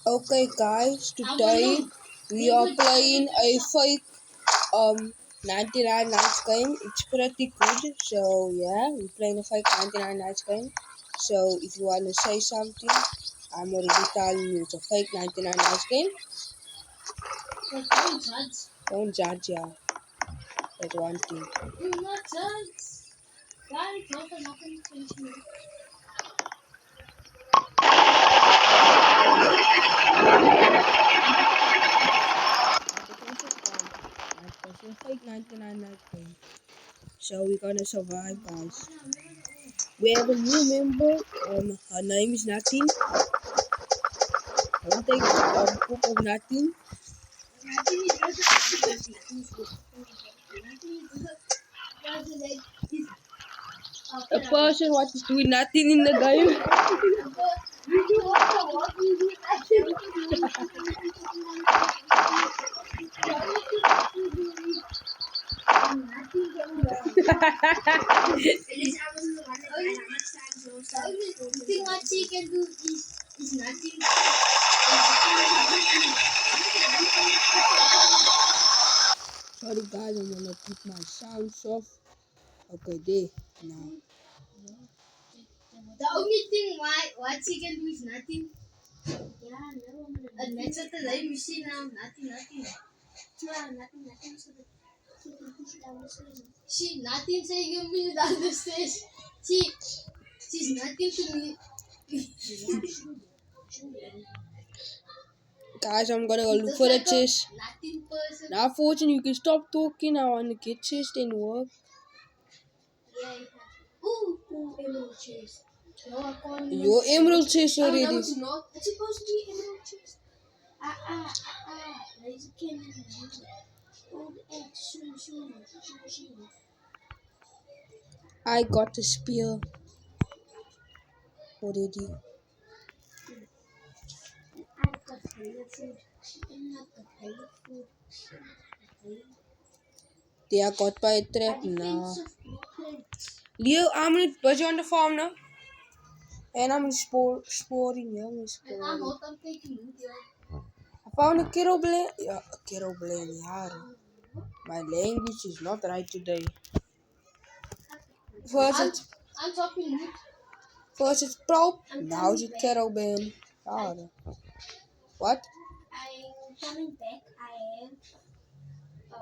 Okay guys, today we are playing a fake 99 nights game. It's pretty good. So yeah, we're playing a fake 99 nights game. So if you wanna say something, I'm already telling you it's a fake 99 nights game. But don't judge. Don't judge, yeah. That's one thing. Do not judge. Guys, don't nothing change me. It's a fake 99 nights game. So we're gonna survive, guys. We have a new member. Her name is Natin. Don't take poop of Natin. A person what is doing nothing in the game. Thing what she can do is nothing. Sorry guys, I'm gonna put my sounds off. Okay, there. Now. The only thing what she can do is nothing. Yeah, no. And that's what the light machine now. Nothing. Nothing. So that she can push it down the stairs. She nothing say you me down the stairs. She's nothing to me. Guys, I'm gonna go look for the chest. Nothing person. Now, Fortune, you can stop talking. I wanna get chest and work. Yeah. Ooh, emerald chest. No, I can't. Your emerald chest already. No, it's not. It's supposed to be emerald chest. Laser cannon. Old X. Soon. I got the spear already. I've got pilot food. And I've got pilot food. They are got by a trap now. Leo, I'm busy on the farm now. And I'm sporing. Yeah, I'm sporing. I'm not. I'm taking loot here. I found a Keroblan. Yeah, a Keroblan. Yeah. My language is not right today. I'm talking loot. First it's Prop, now it's Keroblan. Yeah. What? I'm coming back. I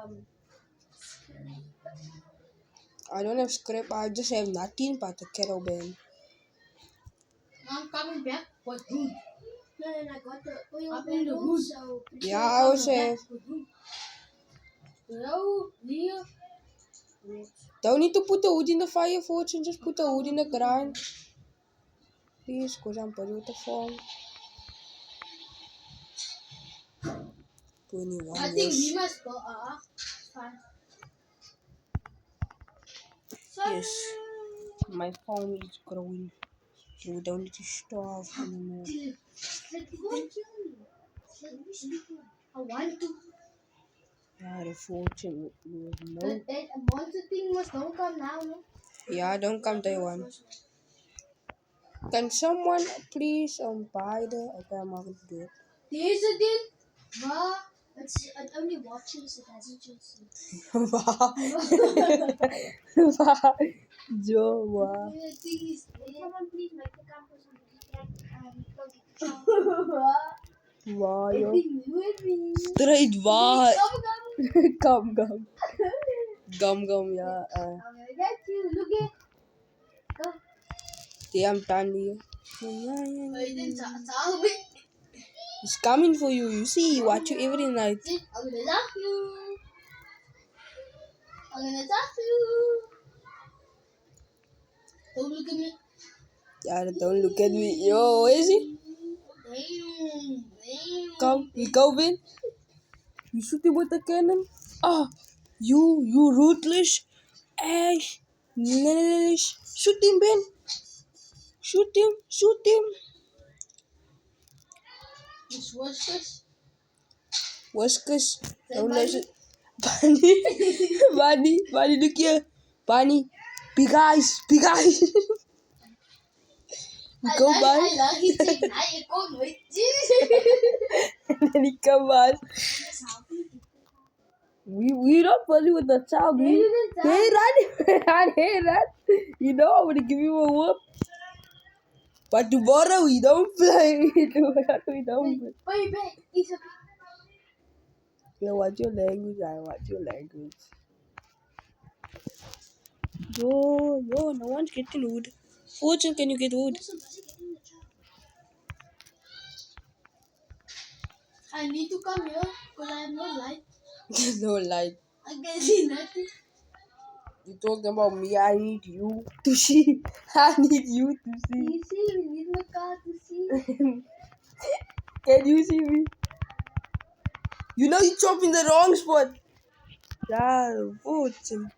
am I don't have scrap. I just have nothing but a Keroblan. I'm coming back. What dude? No, I got the oil up in the wood. So yeah, I also have. Hello, Leo. Don't need to put the wood in the fire, Fortune. Just put the wood in the ground. Please, because I'm busy with the farm. 21 I think we must go. Fine. Yes, my farm is growing. So we don't need to starve anymore. I want to. Yeah, the Fortune. No. That monster thing must don't come now, no? Yeah, don't come day one. Can someone please buy the... Okay, I'm not gonna do it. There's a deal. Wow. It only watches, it doesn't just see. Wow. Wow. Joe, wow. The thing is, someone please make the campus on the cat. Wow, yo. With me. Straight wow. Come. Gum, yeah. I'm gonna get you. Look at. Go. I'm done here. He's coming for you. You see, he watch you every night. I'm gonna love you. Don't look at me. Yeah, don't look at me. Yo, where is he? Come, we go, Ben. You shoot him with the cannon. Ah, you ruthless. Ash. Shoot him, Ben. Shoot him. It's Whiskers. Whiskers. Don't listen. Bunny, look here. Bunny. Big eyes. Go, Bunny. I love it. I can't wait. Come on. Yes, how do you We not funny with the child. Hey, you didn't Hey, Run. Hey, Run. You know I'm gonna give you a whoop. But tomorrow we don't play. Tomorrow we don't play. Baby, it's a Yeah, what's your language? What's your language? Yo, no one's getting wood. Fortune, can you get wood? I need to come here because I have no light. No light. I can see nothing. You talking about me? I need you to see. I need you to see. You see, we need my car to see. Can you see me? You know you chop in the wrong spot. Yeah, Fortune.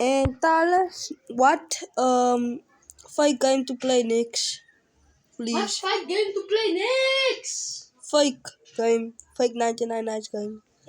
And tell us what fight game to play next, What please. fight game to play next? Fake game, fake 99 nights game.